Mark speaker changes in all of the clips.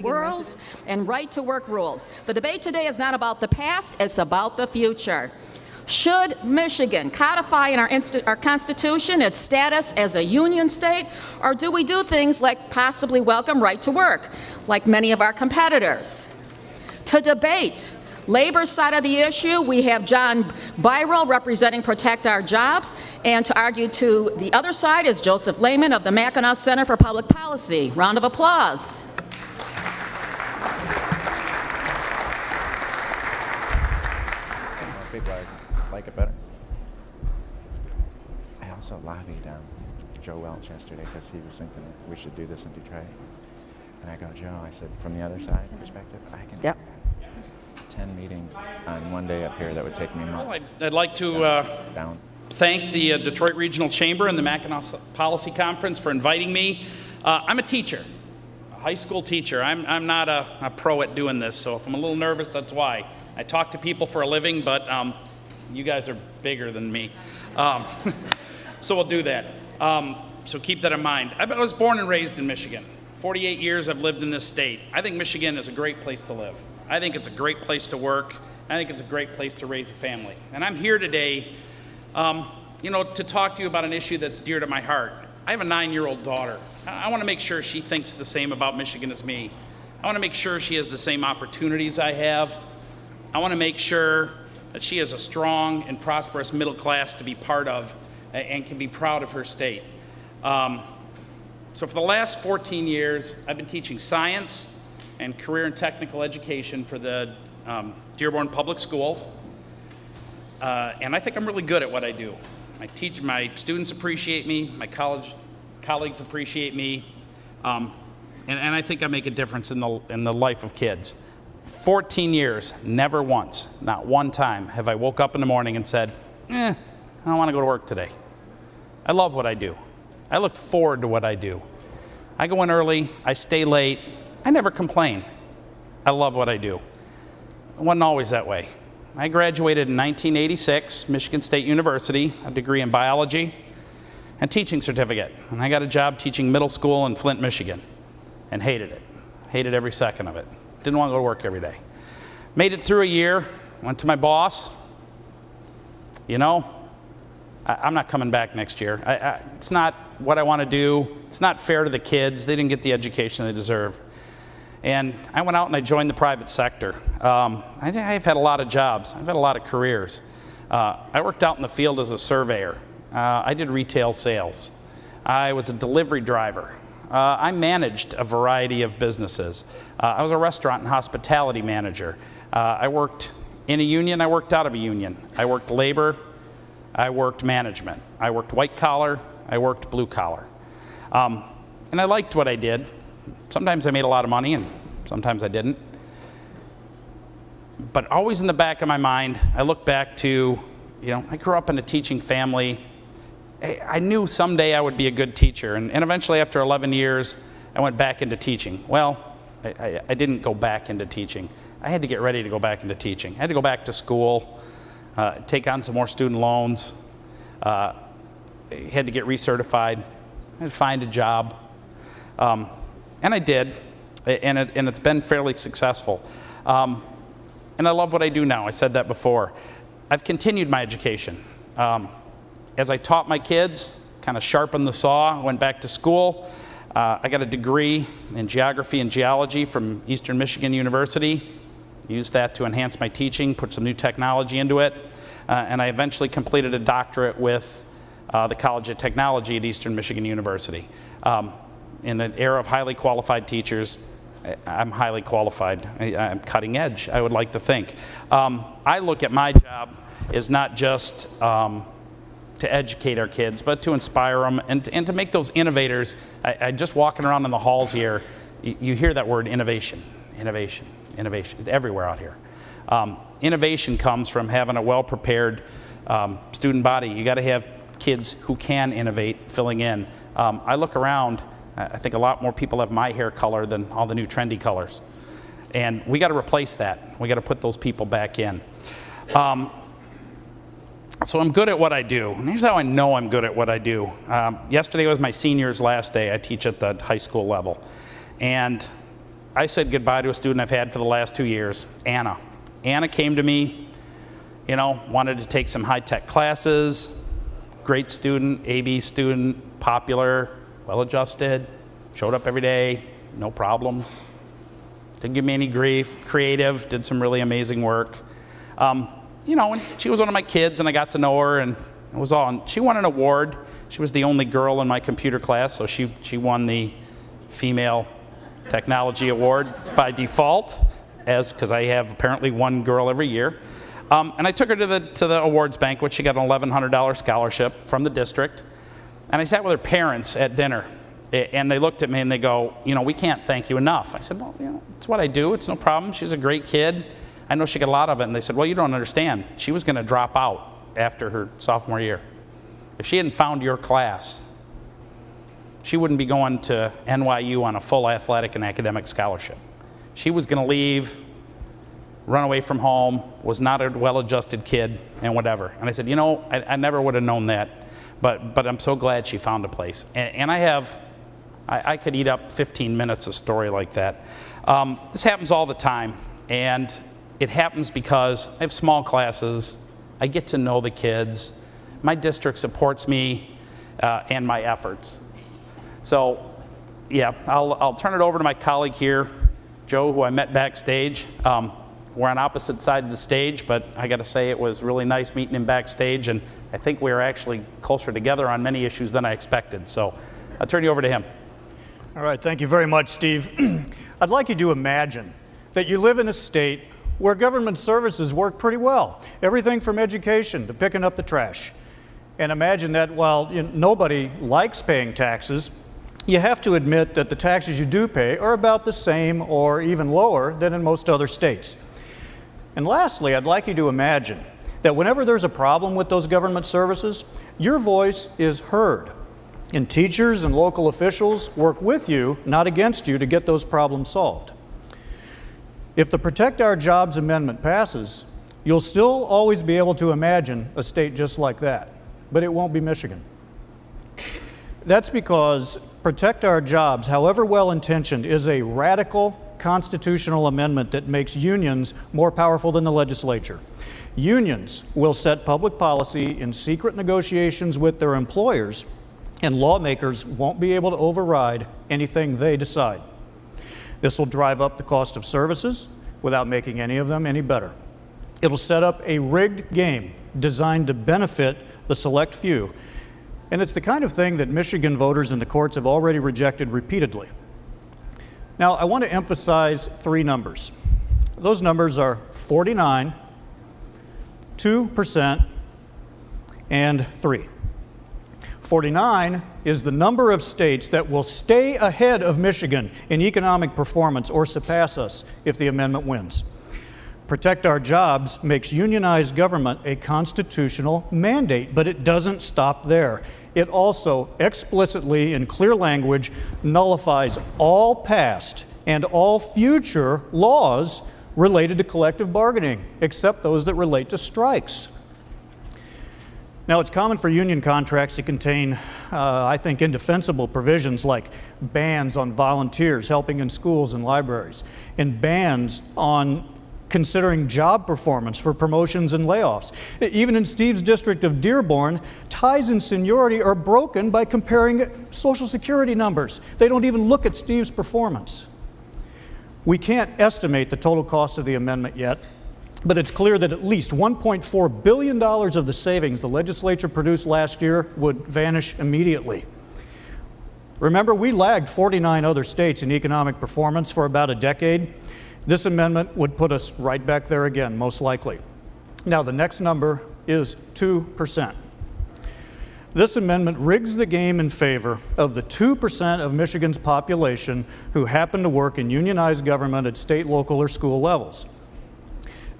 Speaker 1: rules and right-to-work rules. The debate today is not about the past, it's about the future. Should Michigan codify in our Constitution its status as a union state, or do we do things like possibly welcome right to work, like many of our competitors? To debate Labor's side of the issue, we have John Byrell representing Protect Our Jobs, and to argue to the other side is Joseph Lehman of the Mackinac Center for Public Policy. Round of applause.
Speaker 2: People like it better. I also lobbied Joe Welch yesterday because he was thinking we should do this in Detroit. And I go, Joe, I said, from the other side perspective, I can 10 meetings on one day up here that would take me months.
Speaker 3: Well, I'd like to thank the Detroit Regional Chamber and the Mackinac Policy Conference for inviting me. I'm a teacher, a high school teacher. I'm not a pro at doing this, so if I'm a little nervous, that's why. I talk to people for a living, but you guys are bigger than me. So we'll do that. So keep that in mind. I was born and raised in Michigan. 48 years I've lived in this state. I think Michigan is a great place to live. I think it's a great place to work. I think it's a great place to raise a family. And I'm here today, to talk to you about an issue that's dear to my heart. I have a 9-year-old daughter. I want to make sure she thinks the same about Michigan as me. I want to make sure she has the same opportunities I have. I want to make sure that she has a strong and prosperous middle class to be part of and can be proud of her state. So for the last 14 years, I've been teaching science and career and technical education for the Dearborn Public Schools. And I think I'm really good at what I do. My students appreciate me, my college colleagues appreciate me, and I think I make a difference in the life of kids. 14 years, never once, not one time, have I woke up in the morning and said, I don't want to go to work today. I love what I do. I look forward to what I do. I go in early, I stay late, I never complain. I love what I do. It wasn't always that way. I graduated in 1986, Michigan State University, a degree in biology and teaching certificate. And I got a job teaching middle school in Flint, Michigan, and hated it. Hated every second of it. Didn't want to go to work every day. Made it through a year, went to my boss. I'm not coming back next year. It's not what I want to do. It's not fair to the kids. They didn't get the education they deserve. And I went out and I joined the private sector. I've had a lot of jobs. I've had a lot of careers. I worked out in the field as a surveyor. I did retail sales. I was a delivery driver. I managed a variety of businesses. I was a restaurant and hospitality manager. I worked in a union. I worked out of a union. I worked labor. I worked management. I worked white collar. I worked blue collar. And I liked what I did. Sometimes I made a lot of money and sometimes I didn't. But always in the back of my mind, I look back to, I grew up in a teaching family. I knew someday I would be a good teacher. And eventually after 11 years, I went back into teaching. Well, I didn't go back into teaching. I had to get ready to go back into teaching. I had to go back to school, take on some more student loans, had to get recertified, I had to find a job. And I did, and it's been fairly successful. And I love what I do now. I said that before. I've continued my education. As I taught my kids, kind of sharpened the saw, went back to school. I got a degree in geography and geology from Eastern Michigan University. Used that to enhance my teaching, put some new technology into it. And I eventually completed a doctorate with the College of Technology at Eastern Michigan University. In an era of highly qualified teachers, I'm highly qualified. I'm cutting edge, I would like to think. I look at my job as not just to educate our kids, but to inspire them and to make those innovators. I just walking around in the halls here, you hear that word innovation, innovation, innovation, everywhere out here. Innovation comes from having a well-prepared student body. You got to have kids who can innovate, filling in. I look around, I think a lot more people have my hair color than all the new trendy colors. And we got to replace that. We got to put those people back in. So I'm good at what I do. And here's how I know I'm good at what I do. Yesterday was my senior's last day. I teach at the high school level. And I said goodbye to a student I've had for the last 2 years, Anna. Anna came to me, you know, wanted to take some high-tech classes, great student, AB student, popular, well-adjusted, showed up every day, no problems, didn't give me any grief, creative, did some really amazing work. You know, and she was one of my kids, and I got to know her, and it was all. And she won an award. She was the only girl in my computer class, so she won the Female Technology Award by default, because I have apparently one girl every year. And I took her to the awards banquet. She got an $1,100 scholarship from the district. And I sat with her parents at dinner, and they looked at me and they go, you know, we can't thank you enough. I said, well, you know, it's what I do. It's no problem. She's a great kid. I know she got a lot of it. And they said, well, you don't understand. She was going to drop out after her sophomore year. If she hadn't found your class, she wouldn't be going to NYU on a full athletic and academic scholarship. She was going to leave, run away from home, was not a well-adjusted kid, and whatever. And I said, you know, I never would have known that, but I'm so glad she found a place. And I could eat up 15 minutes of story like that. This happens all the time, and it happens because I have small classes. I get to know the kids. My district supports me and my efforts. So, yeah, I'll turn it over to my colleague here, Joe, who I met backstage. We're on opposite sides of the stage, but I got to say it was really nice meeting him backstage, and I think we were actually closer together on many issues than I expected. So I'll turn you over to him.
Speaker 4: All right, thank you very much, Steve. I'd like you to imagine that you live in a state where government services work pretty well, everything from education to picking up the trash. And imagine that while nobody likes paying taxes, you have to admit that the taxes you do pay are about the same or even lower than in most other states. And lastly, I'd like you to imagine that whenever there's a problem with those government services, your voice is heard. And teachers and local officials work with you, not against you, to get those problems solved. If the Protect Our Jobs amendment passes, you'll still always be able to imagine a state just like that, but it won't be Michigan. That's because Protect Our Jobs, however well-intentioned, is a radical constitutional amendment that makes unions more powerful than the legislature. Unions will set public policy in secret negotiations with their employers, and lawmakers won't be able to override anything they decide. This will drive up the cost of services without making any of them any better. It'll set up a rigged game designed to benefit the select few. And it's the kind of thing that Michigan voters in the courts have already rejected repeatedly. Now, I want to emphasize three numbers. Those numbers are 49, 2%, and 3. 49 is the number of states that will stay ahead of Michigan in economic performance or surpass us if the amendment wins. Protect Our Jobs makes unionized government a constitutional mandate, but it doesn't stop there. It also explicitly, in clear language, nullifies all past and all future laws related to collective bargaining, except those that relate to strikes. Now, it's common for union contracts to contain, I think, indefensible provisions like bans on volunteers helping in schools and libraries, and bans on considering job performance for promotions and layoffs. Even in Steve's district of Dearborn, ties in seniority are broken by comparing Social Security numbers. They don't even look at Steve's performance. We can't estimate the total cost of the amendment yet, but it's clear that at least $1.4 billion of the savings the legislature produced last year would vanish immediately. Remember, we lagged 49 other states in economic performance for about a decade. This amendment would put us right back there again, most likely. Now, the next number is 2%. This amendment rigs the game in favor of the 2% of Michigan's population who happen to work in unionized government at state, local, or school levels.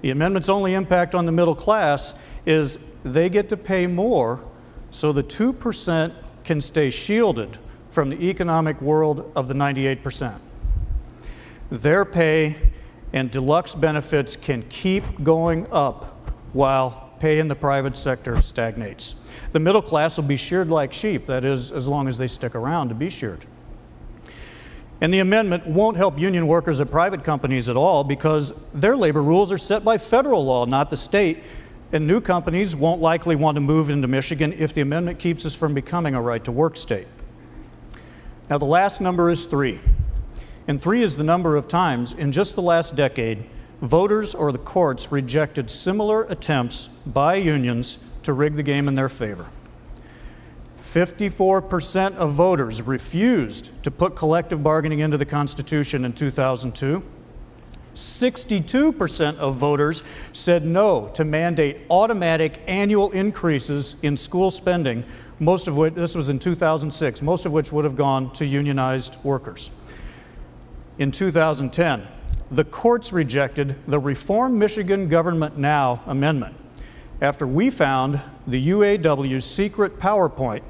Speaker 4: The amendment's only impact on the middle class is they get to pay more, so the 2% can stay shielded from the economic world of the 98%. Their pay and deluxe benefits can keep going up while pay in the private sector stagnates. The middle class will be sheared like sheep, that is, as long as they stick around to be sheared. And the amendment won't help union workers at private companies at all because their labor rules are set by federal law, not the state. And new companies won't likely want to move into Michigan if the amendment keeps us from becoming a right-to-work state. Now, the last number is 3. And 3 is the number of times in just the last decade voters or the courts rejected similar attempts by unions to rig the game in their favor. 54% of voters refused to put collective bargaining into the Constitution in 2002. 62% of voters said no to mandate automatic annual increases in school spending, most of which, this was in 2006, most of which would have gone to unionized workers. In 2010, the courts rejected the Reform Michigan Government Now amendment after we found the UAW's secret PowerPoint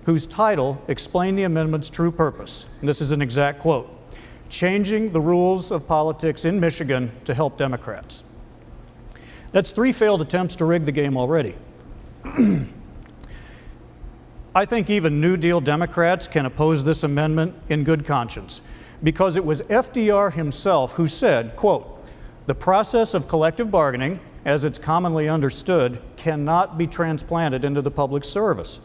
Speaker 4: whose title explained the amendment's true purpose. And this is an exact quote: "Changing the rules of politics in Michigan to help Democrats." That's 3 failed attempts to rig the game already. I think even New Deal Democrats can oppose this amendment in good conscience because it was FDR himself who said, quote, "The process of collective bargaining, as it's commonly understood, cannot be transplanted into the public service.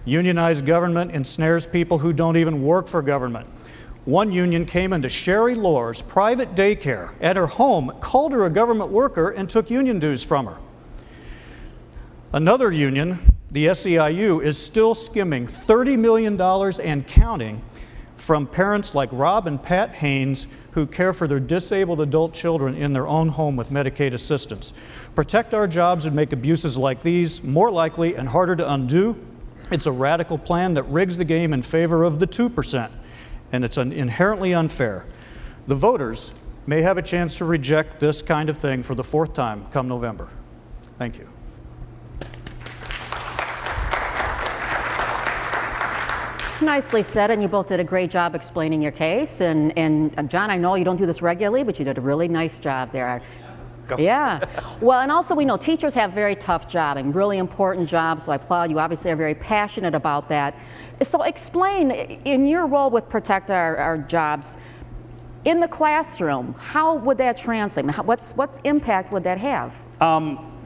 Speaker 4: Unionized government ensnares people who don't even work for government. One union came into Sherry Lohr's private daycare at her home, called her a government worker, and took union dues from her. Another union, the SEIU, is still skimming $30 million and counting from parents like Rob and Pat Haynes who care for their disabled adult children in their own home with Medicaid assistance. Protect our jobs and make abuses like these more likely and harder to undo. It's a radical plan that rigs the game in favor of the 2%, and it's inherently unfair. The voters may have a chance to reject this kind of thing for the 4th time come November." Thank you.
Speaker 1: Nicely said, and you both did a great job explaining your case. And John, I know you don't do this regularly, but you did a really nice job there. Yeah. Well, and also we know teachers have a very tough job and really important jobs, so I applaud you. Obviously, are very passionate about that. So explain, in your role with Protect Our Jobs, in the classroom, how would that translate? What impact would that have?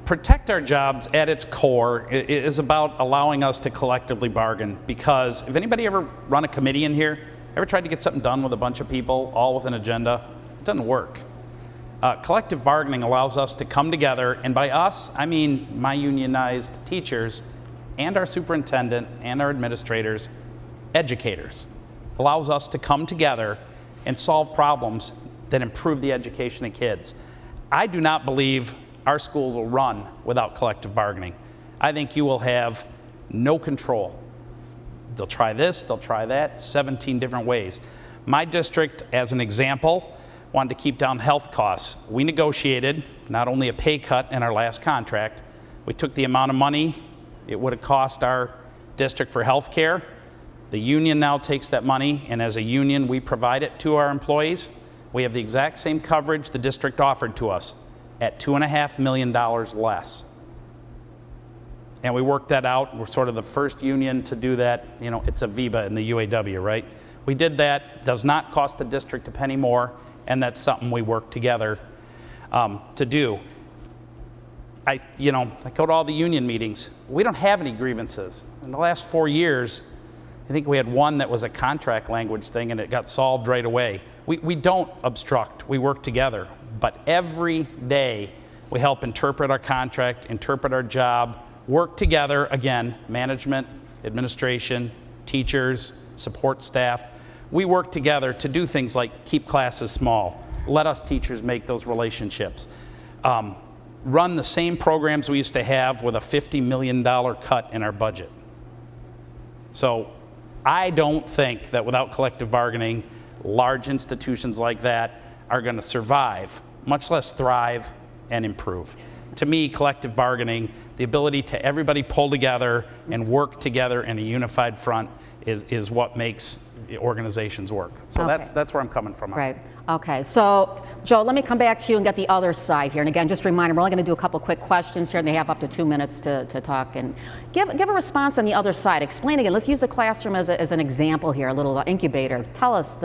Speaker 3: Protect Our Jobs at its core is about allowing us to collectively bargain, because if anybody ever run a committee in here, ever tried to get something done with a bunch of people, all with an agenda, it doesn't work. Collective bargaining allows us to come together, and by us, I mean my unionized teachers and our superintendent and our administrators, educators, allows us to come together and solve problems that improve the education of kids. I do not believe our schools will run without collective bargaining. I think you will have no control. They'll try this, they'll try that, 17 different ways. My district, as an example, wanted to keep down health costs. We negotiated not only a pay cut in our last contract, we took the amount of money it would have cost our district for health care. The union now takes that money, and as a union, we provide it to our employees. We have the exact same coverage the district offered to us at $2.5 million less. And we worked that out. We're sort of the first union to do that. You know, it's Aviva in the UAW, right? We did that. Does not cost the district a penny more, and that's something we work together to do. I go to all the union meetings. We don't have any grievances. In the last 4 years, I think we had one that was a contract language thing, and it got solved right away. We don't obstruct. We work together. But every day, we help interpret our contract, interpret our job, work together, again, management, administration, teachers, support staff. We work together to do things like keep classes small, let us teachers make those relationships, run the same programs we used to have with a $50 million cut in our budget. So I don't think that without collective bargaining, large institutions like that are going to survive, much less thrive and improve. To me, collective bargaining, the ability to everybody pull together and work together in a unified front is what makes organizations work. So
Speaker 1: okay.
Speaker 3: That's where I'm coming from.
Speaker 1: Right. Okay. So, Joe, let me come back to you and get the other side here. And again, just a reminder, we're only going to do a couple quick questions here, and they have up to 2 minutes to talk. And give a response on the other side. Explain again. Let's use the classroom as an example here, a little incubator. Tell us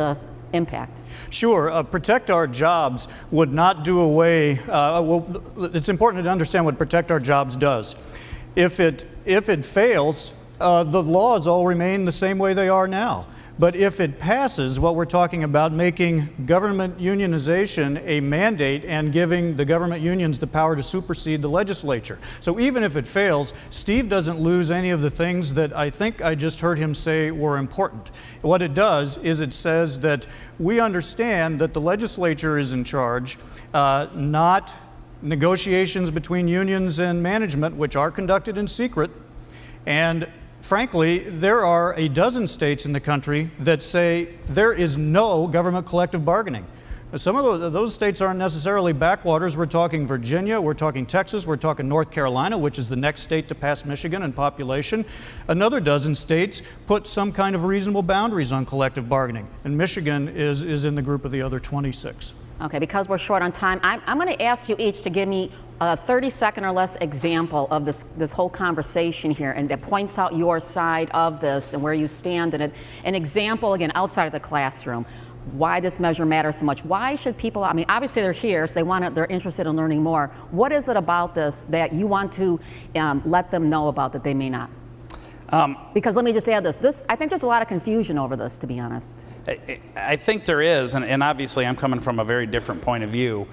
Speaker 1: impact?
Speaker 4: Sure. Protect Our Jobs would not do away, well, it's important to understand what Protect Our Jobs does. If it fails, the laws all remain the same way they are now. But if it passes, what we're talking about, making government unionization a mandate and giving the government unions the power to supersede the legislature. So even if it fails, Steve doesn't lose any of the things that I think I just heard him say were important. What it does is it says that we understand that the legislature is in charge, not negotiations between unions and management, which are conducted in secret. And frankly, there are a dozen states in the country that say there is no government collective bargaining. Some of those states aren't necessarily backwaters. We're talking Virginia, we're talking Texas, we're talking North Carolina, which is the next state to pass Michigan in population. Another dozen states put some kind of reasonable boundaries on collective bargaining, and Michigan is in the group of the other 26.
Speaker 1: Okay, because we're short on time, I'm going to ask you each to give me a 30-second or less example of this whole conversation here, and that points out your side of this and where you stand in it. An example, again, outside of the classroom, why this measure matters so much. Why should people, I mean, obviously they're here, so they're interested in learning more. What is it about this that you want to let them know about that they may not? Because let me just add this, I think there's a lot of confusion over this, to be honest.
Speaker 3: I think there is, and obviously I'm coming from a very different point of view.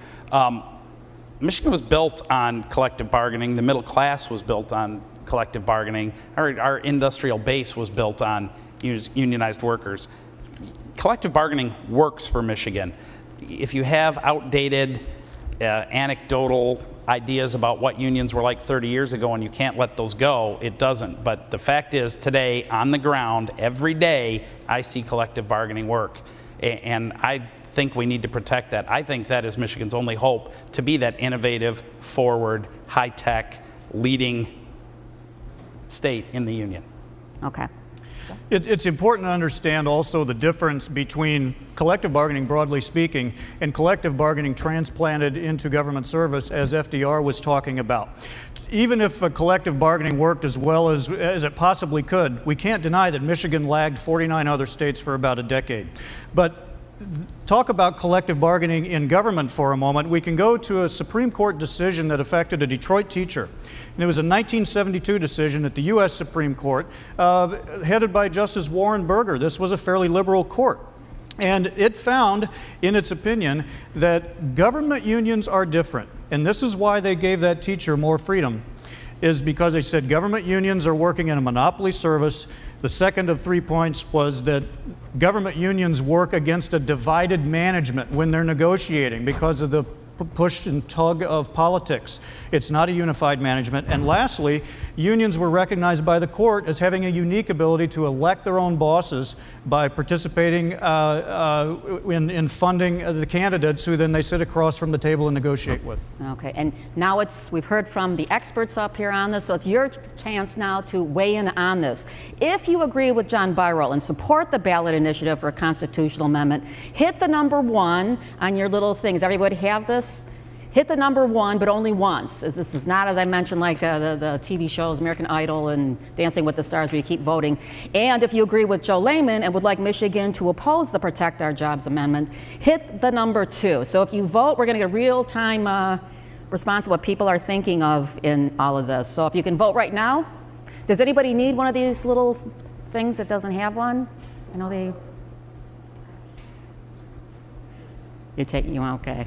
Speaker 3: Michigan was built on collective bargaining. The middle class was built on collective bargaining. Our industrial base was built on unionized workers. Collective bargaining works for Michigan. If you have outdated, anecdotal ideas about what unions were like 30 years ago and you can't let those go, it doesn't. But the fact is, today, on the ground, every day, I see collective bargaining work. And I think we need to protect that. I think that is Michigan's only hope to be that innovative, forward, high-tech, leading state in the union.
Speaker 1: Okay.
Speaker 4: It's important to understand also the difference between collective bargaining, broadly speaking, and collective bargaining transplanted into government service, as FDR was talking about. Even if collective bargaining worked as well as it possibly could, we can't deny that Michigan lagged 49 other states for about a decade. But talk about collective bargaining in government for a moment. We can go to a Supreme Court decision that affected a Detroit teacher. And it was a 1972 decision at the U.S. Supreme Court, headed by Justice Warren Burger. This was a fairly liberal court. And it found, in its opinion, that government unions are different. And this is why they gave that teacher more freedom, is because they said government unions are working in a monopoly service. The second of 3 points was that government unions work against a divided management when they're negotiating because of the push and tug of politics. It's not a unified management. And lastly, unions were recognized by the court as having a unique ability to elect their own bosses by participating in funding the candidates who then they sit across from the table and negotiate with.
Speaker 1: Okay, and now we've heard from the experts up here on this, so it's your chance now to weigh in on this. If you agree with John Burrell and support the ballot initiative for a constitutional amendment, hit the number 1 on your little things. Everybody have this? Hit the number 1, but only once. This is not, as I mentioned, like the TV shows, American Idol and Dancing with the Stars, where you keep voting. And if you agree with Joe Lehman and would like Michigan to oppose the Protect Our Jobs amendment, hit the number 2. So if you vote, we're going to get a real-time response to what people are thinking of in all of this. So if you can vote right now. Does anybody need one of these little things that doesn't have one? I know they... You okay.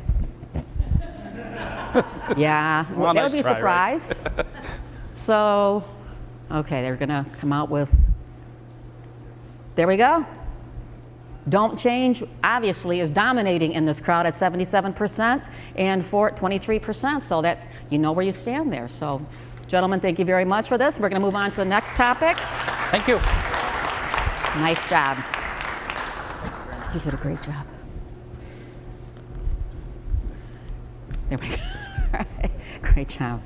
Speaker 1: Yeah, well, that would be a surprise. Right? So, okay, they're going to come out with, there we go. Don't change, obviously, is dominating in this crowd at 77% and for 23%, so that you know where you stand there. So, gentlemen, thank you very much for this. We're going to move on to the next topic.
Speaker 3: Thank you.
Speaker 1: Nice job. You did a great job. There we go. Great job.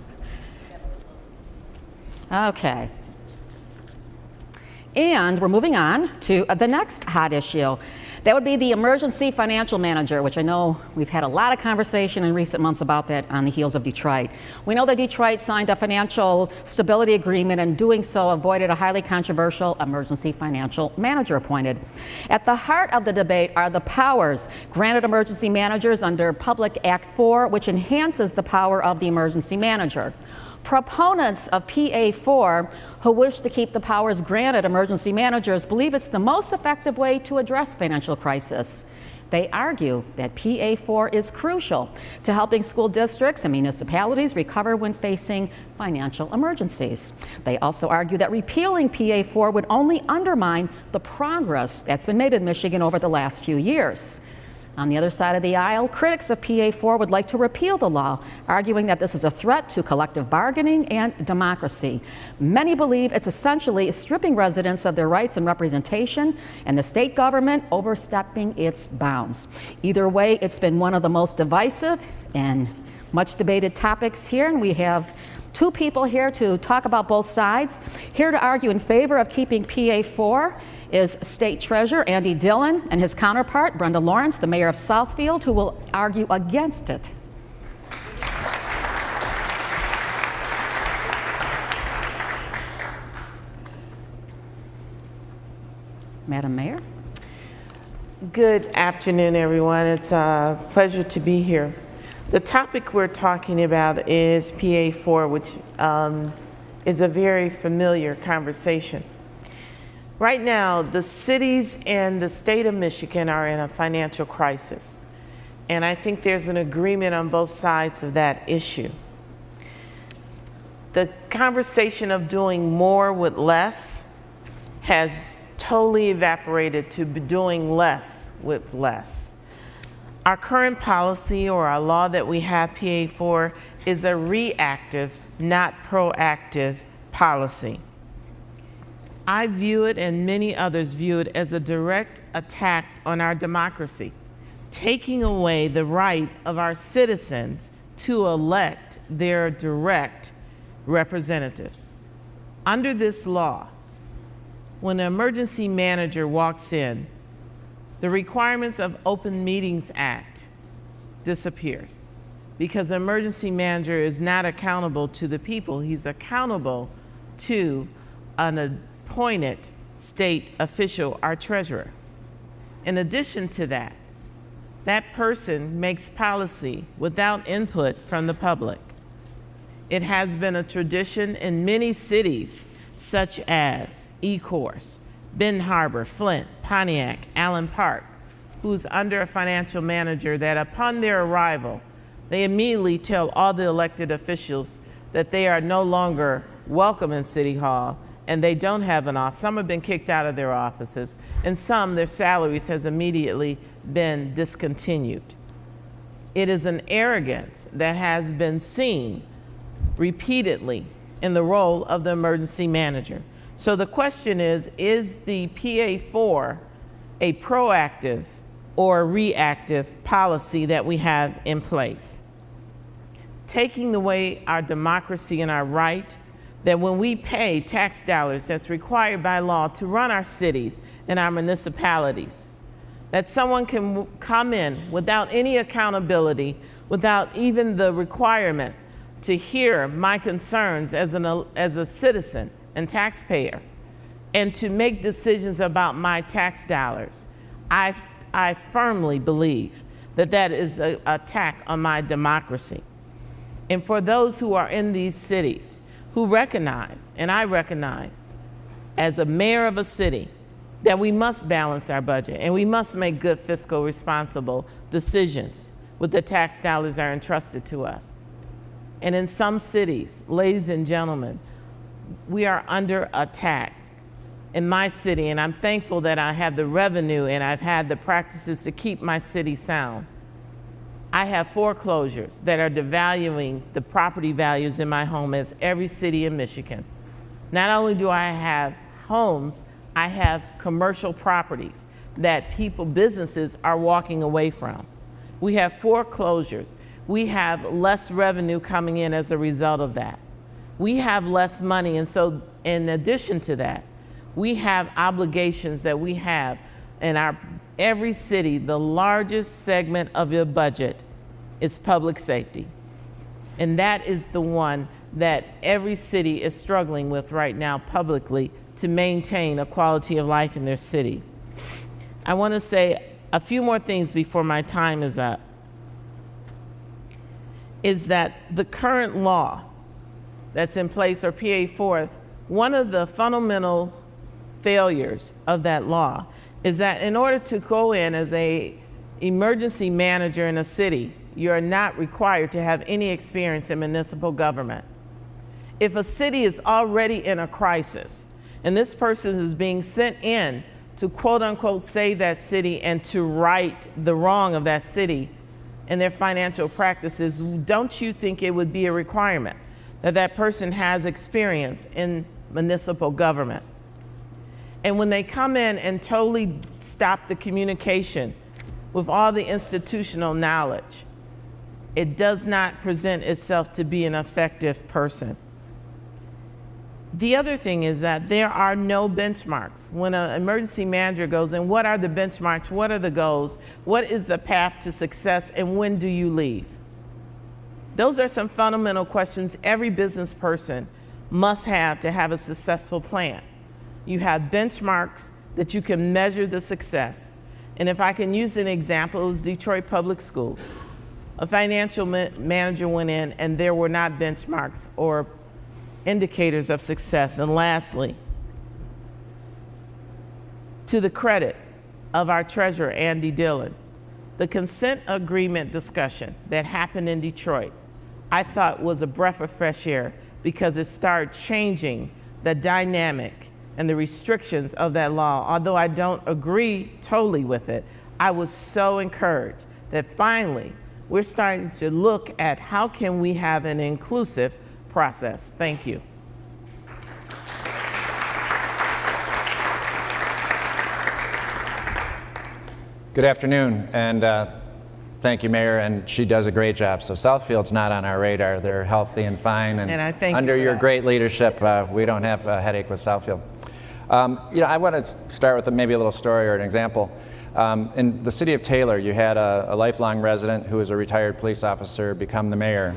Speaker 1: Okay. And we're moving on to the next hot issue. That would be the emergency financial manager, which I know we've had a lot of conversation in recent months about that on the heels of Detroit. We know that Detroit signed a financial stability agreement, and doing so avoided a highly controversial emergency financial manager appointed. At the heart of the debate are the powers granted emergency managers under Public Act 4, which enhances the power of the emergency manager. Proponents of PA4 who wish to keep the powers granted emergency managers believe it's the most effective way to address financial crisis. They argue that PA4 is crucial to helping school districts and municipalities recover when facing financial emergencies. They also argue that repealing PA4 would only undermine the progress that's been made in Michigan over the last few years. On the other side of the aisle, critics of PA4 would like to repeal the law, arguing that this is a threat to collective bargaining and democracy. Many believe it's essentially stripping residents of their rights and representation, and the state government overstepping its bounds. Either way, it's been one of the most divisive and much debated topics here, and we have two people here to talk about both sides. Here to argue in favor of keeping PA4 is State Treasurer Andy Dillon and his counterpart, Brenda Lawrence, the mayor of Southfield, who will argue against it. Madam Mayor.
Speaker 5: Good afternoon, everyone. It's a pleasure to be here. The topic we're talking about is PA4, which is a very familiar conversation. Right now, the cities in the state of Michigan are in a financial crisis, and I think there's an agreement on both sides of that issue. The conversation of doing more with less has totally evaporated to be doing less with less. Our current policy, or our law that we have, PA4, is a reactive, not proactive policy. I view it, and many others view it, as a direct attack on our democracy, taking away the right of our citizens to elect their direct representatives. Under this law, when an emergency manager walks in, the requirements of Open Meetings Act disappears, because the emergency manager is not accountable to the people. He's accountable to an appointed state official, our treasurer. In addition to that, that person makes policy without input from the public. It has been a tradition in many cities, such as Ecorse, Benton Harbor, Flint, Pontiac, Allen Park, who's under a financial manager, that upon their arrival, they immediately tell all the elected officials that they are no longer welcome in City Hall, and they don't have an office. Some have been kicked out of their offices, and some, their salaries has immediately been discontinued. It is an arrogance that has been seen repeatedly in the role of the emergency manager. So the question is the PA4 a proactive or reactive policy that we have in place? Taking away our democracy and our right that when we pay tax dollars that's required by law to run our cities and our municipalities, that someone can come in without any accountability, without even the requirement to hear my concerns as a citizen and taxpayer, and to make decisions about my tax dollars. I firmly believe that that is an attack on my democracy. And for those who are in these cities, who recognize, and I recognize, as a mayor of a city, that we must balance our budget and we must make good fiscal responsible decisions with the tax dollars that are entrusted to us. And in some cities, ladies and gentlemen, we are under attack. In my city, and I'm thankful that I have the revenue and I've had the practices to keep my city sound, I have foreclosures that are devaluing the property values in my home, as every city in Michigan. Not only do I have homes, I have commercial properties that businesses are walking away from. We have foreclosures. We have less revenue coming in as a result of that. We have less money, and so in addition to that, we have obligations that we have in our every city, the largest segment of your budget is public safety. And that is the one that every city is struggling with right now publicly to maintain a quality of life in their city. I want to say a few more things before my time is up. Is that the current law that's in place, or PA4, one of the fundamental failures of that law is that in order to go in as an emergency manager in a city, you're not required to have any experience in municipal government. If a city is already in a crisis and this person is being sent in to quote unquote save that city and to right the wrong of that city and their financial practices, don't you think it would be a requirement that that person has experience in municipal government? And when they come in and totally stop the communication with all the institutional knowledge, it does not present itself to be an effective person. The other thing is that there are no benchmarks. When an emergency manager goes in, what are the benchmarks? What are the goals? What is the path to success? And when do you leave? Those are some fundamental questions every business person must have to have a successful plan. You have benchmarks that you can measure the success. And if I can use an example, it was Detroit Public Schools. A financial manager went in and there were not benchmarks or indicators of success. And lastly, to the credit of our treasurer, Andy Dillon, the consent agreement discussion that happened in Detroit, I thought was a breath of fresh air because it started changing the dynamic and the restrictions of that law. Although I don't agree totally with it, I was so encouraged that finally we're starting to look at how can we have an inclusive process. Thank you.
Speaker 2: Good afternoon, and thank you, Mayor, and she does a great job. So Southfield's not on our radar. They're healthy and fine, and
Speaker 5: I thank you
Speaker 2: under
Speaker 5: for
Speaker 2: your
Speaker 5: that.
Speaker 2: great leadership, we don't have a headache with Southfield. I want to start with maybe a little story or an example. In the city of Taylor, you had a lifelong resident who was a retired police officer become the mayor.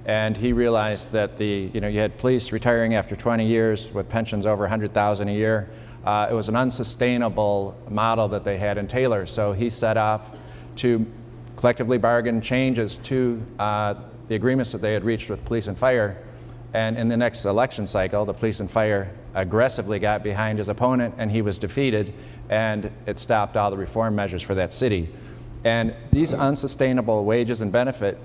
Speaker 2: And he realized that you had police retiring after 20 years with pensions over $100,000 a year. It was an unsustainable model that they had in Taylor. So he set off to collectively bargain changes to the agreements that they had reached with police and fire. And in the next election cycle, the police and fire aggressively got behind his opponent, and he was defeated, and it stopped all the reform measures for that city. And these unsustainable wages and benefits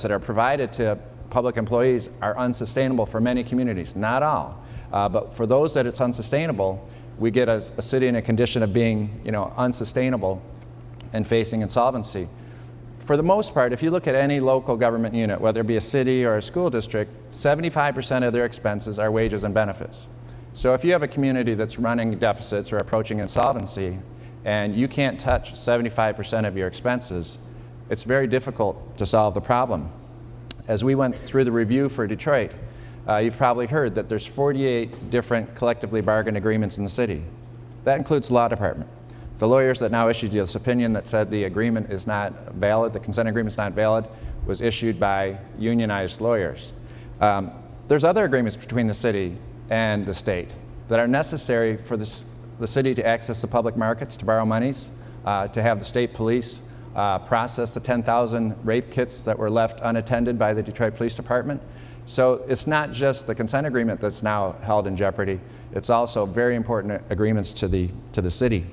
Speaker 2: that are provided to public employees are unsustainable for many communities, not all. But for those that it's unsustainable, we get a city in a condition of being unsustainable and facing insolvency. For the most part, if you look at any local government unit, whether it be a city or a school district, 75% of their expenses are wages and benefits. So if you have a community that's running deficits or approaching insolvency, and you can't touch 75% of your expenses, it's very difficult to solve the problem. As we went through the review for Detroit, you've probably heard that there's 48 different collectively bargained agreements in the city. That includes the law department. The lawyers that now issued this opinion that said the agreement is not valid, the consent agreement is not valid, was issued by unionized lawyers. There's other agreements between the city and the state that are necessary for the city to access the public markets, to borrow monies, to have the state police process the 10,000 rape kits that were left unattended by the Detroit Police Department. So it's not just the consent agreement that's now held in jeopardy, it's also very important agreements to the city.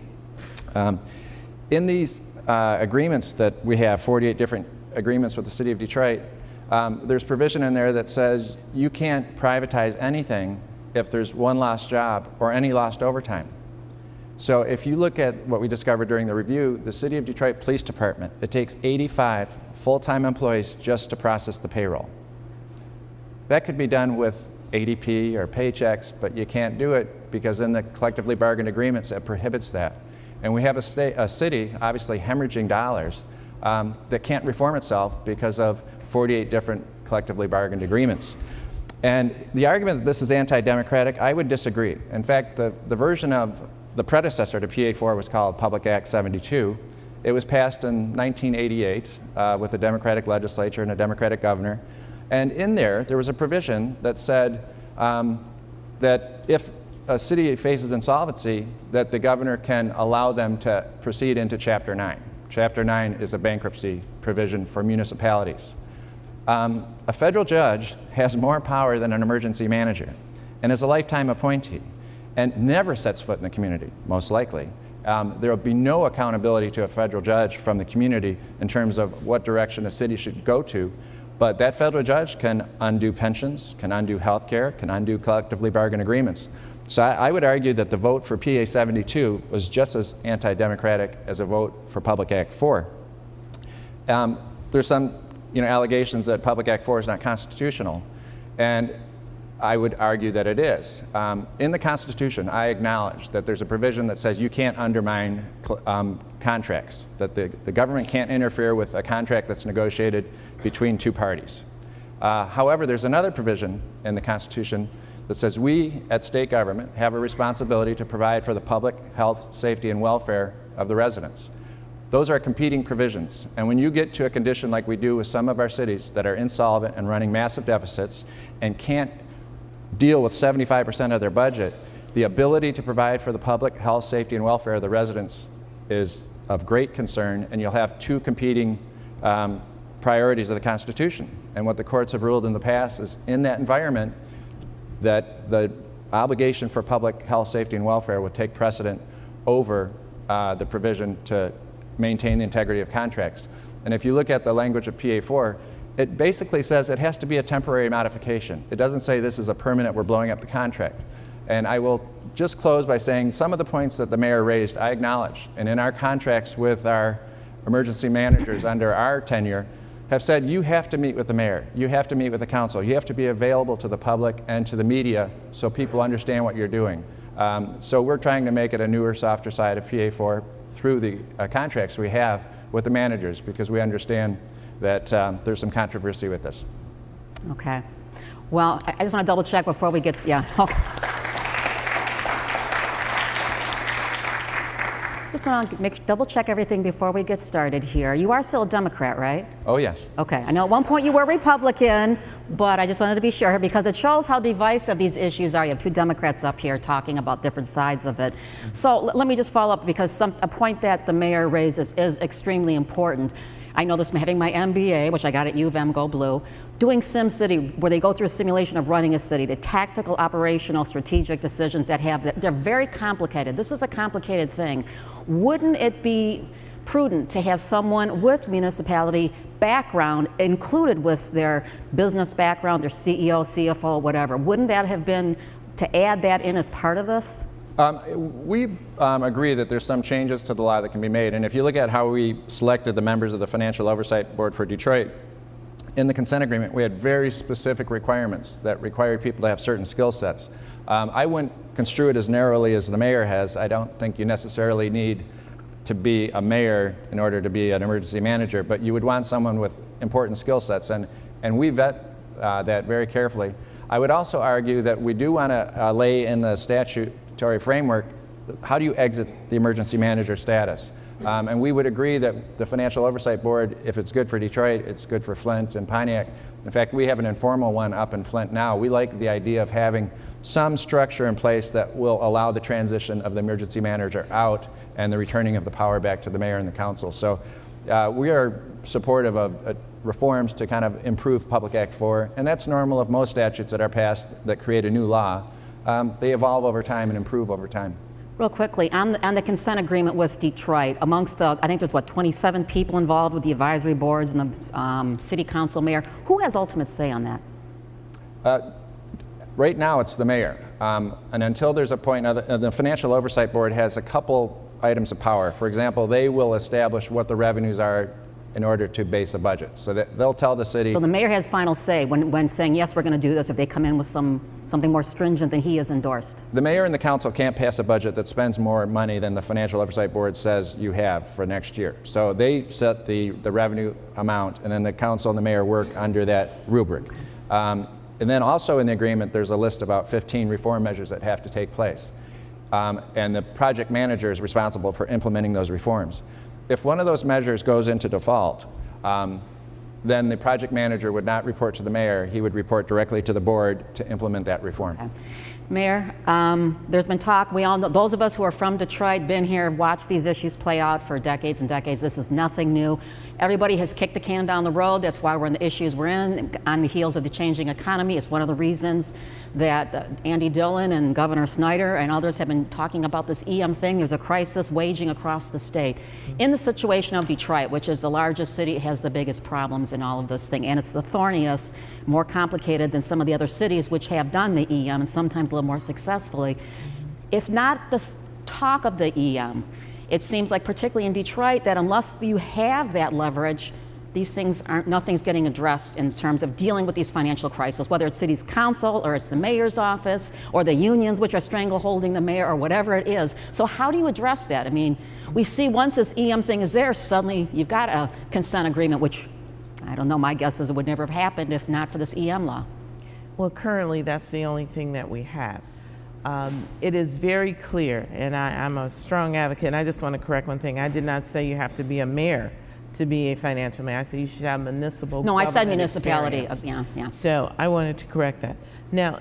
Speaker 2: In these agreements that we have, 48 different agreements with the city of Detroit, there's provision in there that says you can't privatize anything if there's one lost job or any lost overtime. So if you look at what we discovered during the review, the City of Detroit Police Department, it takes 85 full-time employees just to process the payroll. That could be done with ADP or paychecks, but you can't do it because in the collectively bargained agreements it prohibits that. And we have a city, obviously hemorrhaging dollars, that can't reform itself because of 48 different collectively bargained agreements. And the argument that this is anti-democratic, I would disagree. In fact, the version of the predecessor to PA4 was called Public Act 72. It was passed in 1988 with a Democratic legislature and a Democratic governor. And in there was a provision that said that if a city faces insolvency, that the governor can allow them to proceed into Chapter 9. Chapter 9 is a bankruptcy provision for municipalities. A federal judge has more power than an emergency manager and is a lifetime appointee and never sets foot in the community, most likely. There will be no accountability to a federal judge from the community in terms of what direction a city should go to. But that federal judge can undo pensions, can undo health care, can undo collectively bargained agreements. So I would argue that the vote for PA 72 was just as anti-democratic as a vote for Public Act 4. There's some allegations that Public Act 4 is not constitutional, and I would argue that it is. In the Constitution, I acknowledge that there's a provision that says you can't undermine contracts, that the government can't interfere with a contract that's negotiated between two parties. However, there's another provision in the Constitution that says we at state government have a responsibility to provide for the public health, safety, and welfare of the residents. Those are competing provisions, and when you get to a condition like we do with some of our cities that are insolvent and running massive deficits and can't deal with 75% of their budget, the ability to provide for the public health, safety, and welfare of the residents is of great concern, and you'll have two competing priorities of the Constitution. And what the courts have ruled in the past is in that environment that the obligation for public health, safety, and welfare would take precedent over the provision to maintain the integrity of contracts. And if you look at the language of PA4, it basically says it has to be a temporary modification. It doesn't say this is a permanent, we're blowing up the contract. And I will just close by saying some of the points that the mayor raised, I acknowledge. And in our contracts with our emergency managers under our tenure, have said you have to meet with the mayor, you have to meet with the council, you have to be available to the public and to the media so people understand what you're doing. So we're trying to make it a newer, softer side of PA4 through the contracts we have with the managers, because we understand that there's some controversy with this.
Speaker 1: Okay. Well, I just want to double check before we get, yeah, okay. Just want to double check everything before we get started here. You are still a Democrat, right?
Speaker 2: Oh, yes.
Speaker 1: Okay. I know at one point you were Republican, but I just wanted to be sure because it shows how divisive these issues are. You have two Democrats up here talking about different sides of it. So let me just follow up because a point that the mayor raises is extremely important. I know this from having my MBA, which I got at U of M, go blue, doing SimCity, where they go through a simulation of running a city, the tactical, operational, strategic decisions they're very complicated. This is a complicated thing. Wouldn't it be prudent to have someone with municipality background included with their business background, their CEO, CFO, whatever? Wouldn't that have been to add that in as part of this?
Speaker 2: We agree that there's some changes to the law that can be made. And if you look at how we selected the members of the Financial Oversight Board for Detroit, in the consent agreement, we had very specific requirements that required people to have certain skill sets. I wouldn't construe it as narrowly as the mayor has. I don't think you necessarily need to be a mayor in order to be an emergency manager, but you would want someone with important skill sets, and we vet that very carefully. I would also argue that we do want to lay in the statutory framework, how do you exit the emergency manager status? And we would agree that the Financial Oversight Board, if it's good for Detroit, it's good for Flint and Pontiac. In fact, we have an informal one up in Flint now. We like the idea of having some structure in place that will allow the transition of the emergency manager out and the returning of the power back to the mayor and the council. So we are supportive of reforms to kind of improve Public Act 4, and that's normal of most statutes that are passed that create a new law. They evolve over time and improve over time.
Speaker 1: Real quickly, on the consent agreement with Detroit, amongst the, I think there's 27 people involved with the advisory boards and the city council mayor. Who has ultimate say on that?
Speaker 2: Right now, it's the mayor. And until there's a point, the Financial Oversight Board has a couple items of power. For example, they will establish what the revenues are in order to base a budget. So that they'll tell the city.
Speaker 1: So the mayor has final say when saying, yes, we're going to do this, if they come in with something more stringent than he has endorsed.
Speaker 2: The mayor and the council can't pass a budget that spends more money than the Financial Oversight Board says you have for next year. So they set the revenue amount, and then the council and the mayor work under that rubric. And then also in the agreement, there's a list of about 15 reform measures that have to take place. and the project manager is responsible for implementing those reforms. If one of those measures goes into default, then the project manager would not report to the mayor. He would report directly to the board to implement that reform.
Speaker 1: Okay. Mayor, there's been talk, we all know, those of us who are from Detroit, been here, watched these issues play out for decades and decades. This is nothing new. Everybody has kicked the can down the road. That's why we're in the issues we're in, on the heels of the changing economy. It's one of the reasons that Andy Dillon and Governor Snyder and others have been talking about this EM thing. There's a crisis waging across the state. In the situation of Detroit, which is the largest city, it has the biggest problems in all of this thing, and it's the thorniest, more complicated than some of the other cities which have done the EM, and sometimes a little more successfully. If not the talk of the EM, it seems like, particularly in Detroit, that unless you have that leverage, these things aren't, nothing's getting addressed in terms of dealing with these financial crises, whether it's city's council or it's the mayor's office or the unions which are strangleholding the mayor or whatever it is. So how do you address that? I mean, we see once this EM thing is there, suddenly you've got a consent agreement, which I don't know, my guess is it would never have happened if not for this EM law.
Speaker 5: Well, currently that's the only thing that we have. It is very clear, and I'm a strong advocate, and I just want to correct one thing. I did not say you have to be a mayor to be a financial mayor. I said you should have municipal
Speaker 1: No, I said
Speaker 5: government
Speaker 1: municipality.
Speaker 5: experience.
Speaker 1: Yeah.
Speaker 5: So I wanted to correct that. Now,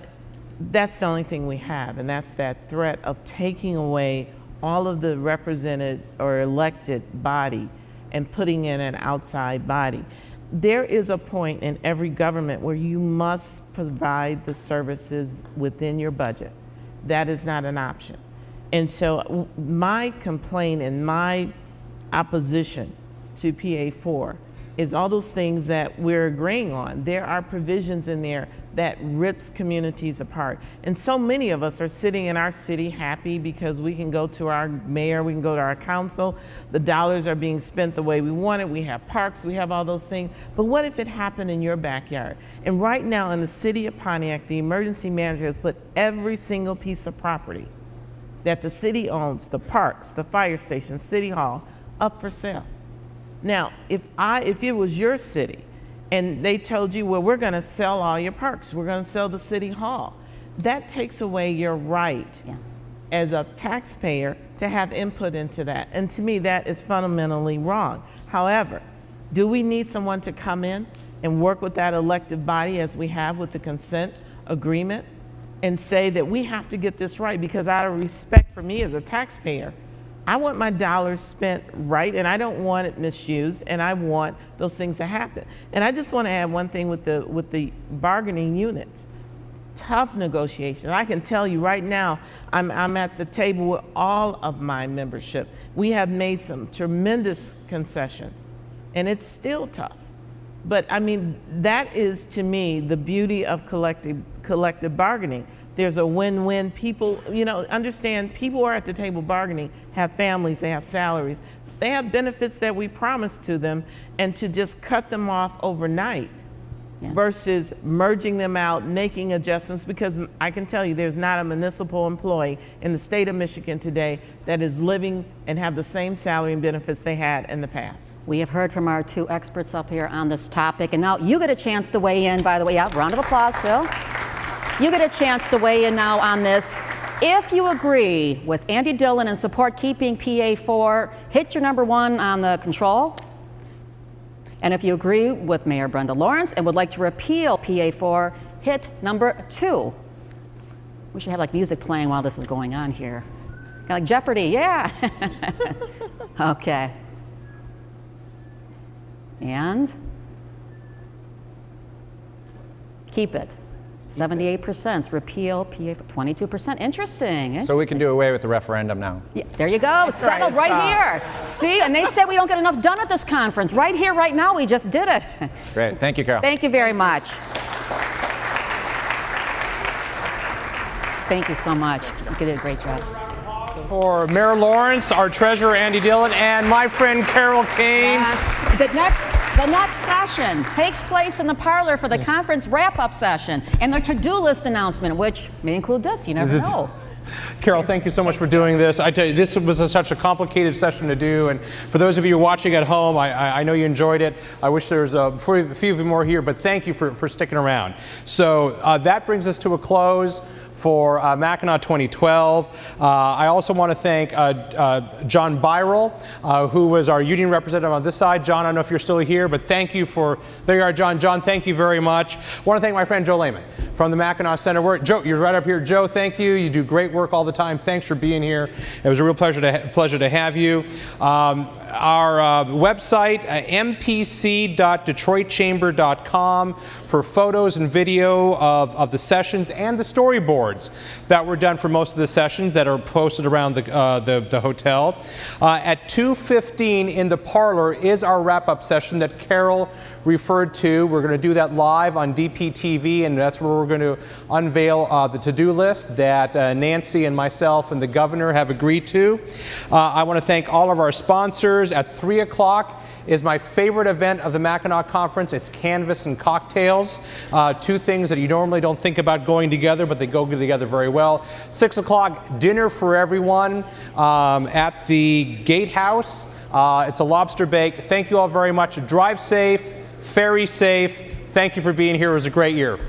Speaker 5: that's the only thing we have, and that's that threat of taking away all of the represented or elected body and putting in an outside body. There is a point in every government where you must provide the services within your budget. That is not an option. And so my complaint and my opposition to PA4 is all those things that we're agreeing on. There are provisions in there that rips communities apart. And so many of us are sitting in our city happy because we can go to our mayor, we can go to our council, the dollars are being spent the way we want it, we have parks, we have all those things. But what if it happened in your backyard? And right now in the city of Pontiac, the emergency manager has put every single piece of property that the city owns, the parks, the fire station, city hall, up for sale. Now, if it was your city, and they told you, well, we're going to sell all your parks, we're going to sell the city hall, that takes away your right as a taxpayer to have input into that. And to me, that is fundamentally wrong. However, do we need someone to come in and work with that elected body as we have with the consent agreement and say that we have to get this right? Because out of respect for me as a taxpayer, I want my dollars spent right, and I don't want it misused, and I want those things to happen. And I just want to add one thing with the bargaining units. Tough negotiation. I can tell you right now, I'm at the table with all of my membership. We have made some tremendous concessions, and it's still tough. But I mean, that is to me the beauty of collective bargaining. There's a win-win. People, understand people who are at the table bargaining have families, they have salaries, they have benefits that we promised to them, and to just cut them off overnight versus merging them out, making adjustments, because I can tell you there's not a municipal employee in the state of Michigan today that is living and have the same salary and benefits they had in the past.
Speaker 1: We have heard from our two experts up here on this topic, and now you get a chance to weigh in, by the way. Round of applause, Phil. You get a chance to weigh in now on this. If you agree with Andy Dillon and support keeping PA4, hit your number 1 on the control. And if you agree with Mayor Brenda Lawrence and would like to repeal PA4, hit number 2. We should have like music playing while this is going on here. Kind of like Jeopardy, yeah. Okay. And keep it. 78% repeal, PA 22%. Interesting.
Speaker 2: So we can do away with the referendum now.
Speaker 1: Yeah, there you go. It's settled right here. See, and they said we don't get enough done at this conference. Right here, right now, we just did it.
Speaker 2: Great. Thank you, Carol.
Speaker 1: Thank you very much. Thank you so much. You did a great job.
Speaker 6: For Mayor Lawrence, our treasurer Andy Dillon, and my friend Carol Cain.
Speaker 1: The next session takes place in the parlor for the conference wrap-up session and the to-do list announcement, which may include this. You never know.
Speaker 6: Carol, thank you so much for doing this. I tell you, this was such a complicated session to do, and for those of you watching at home, I know you enjoyed it. I wish there was a few of you more here, but thank you for sticking around. So that brings us to a close for Mackinac 2012. I also want to thank John Byrell, who was our union representative on this side. John, I don't know if you're still here, but thank you for, there you are, John. John, thank you very much. I want to thank my friend Joe Lehman from the Mackinac Center. Joe, you're right up here. Joe, thank you. You do great work all the time. Thanks for being here. It was a real pleasure to have you. Our website, mpc.detroitchamber.com, for photos and video of the sessions and the storyboards that were done for most of the sessions that are posted around the hotel. At 2:15 in the parlor is our wrap-up session that Carol referred to. We're going to do that live on DPTV, and that's where we're going to unveil the to-do list that Nancy and myself and the governor have agreed to. I want to thank all of our sponsors. At 3 o'clock is my favorite event of the Mackinac Conference. It's Canvas and Cocktails, two things that you normally don't think about going together, but they go together very well. 6 o'clock, dinner for everyone at the Gatehouse. It's a lobster bake. Thank you all very much. Drive safe, ferry safe. Thank you for being here. It was a great year.